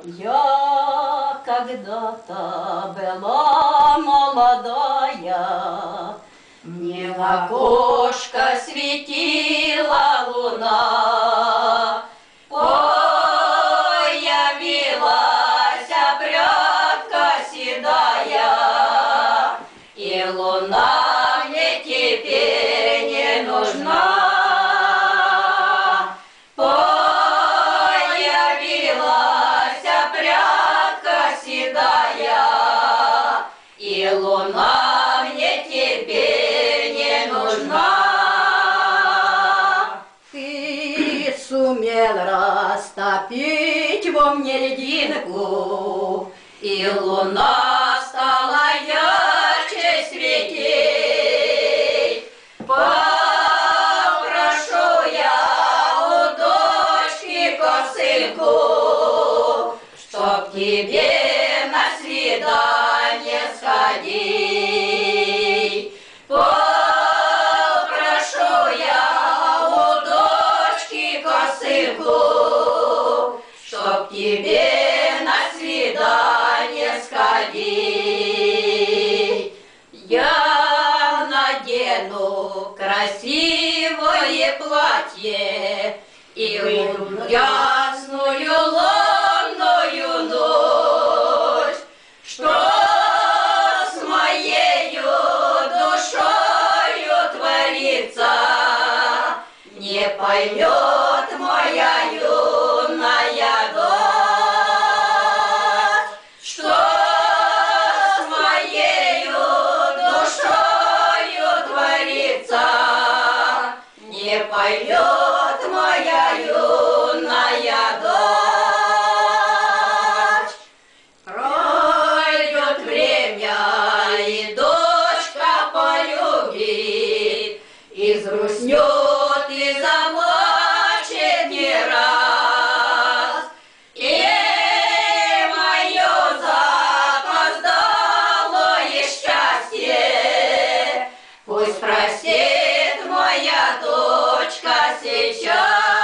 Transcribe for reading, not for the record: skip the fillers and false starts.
Я когда-то была молодая, мне в окошко светила луна. Появилась прядка седая, и луна мне теперь не нужна. И луна мне теперь не нужна. Ты сумел растопить во мне льдинку, и луна стала ярче светить. Попрошу я у дочки косынку, чтоб тебе на свидание сходить. Попрошу я у дочки косынку, чтоб тебе на свидание сходить. Я надену красивое платье и выйду в ясную лунную ночь, что с моею душою творится, не поймет моя юная дочь. Что с моею душою творится, не поймет моя юная дочь. Пройдет время, и дочка полюбит, и взгрустнет, и заплачет не раз. И мое запоздалое счастье пусть простит моя дочка сейчас.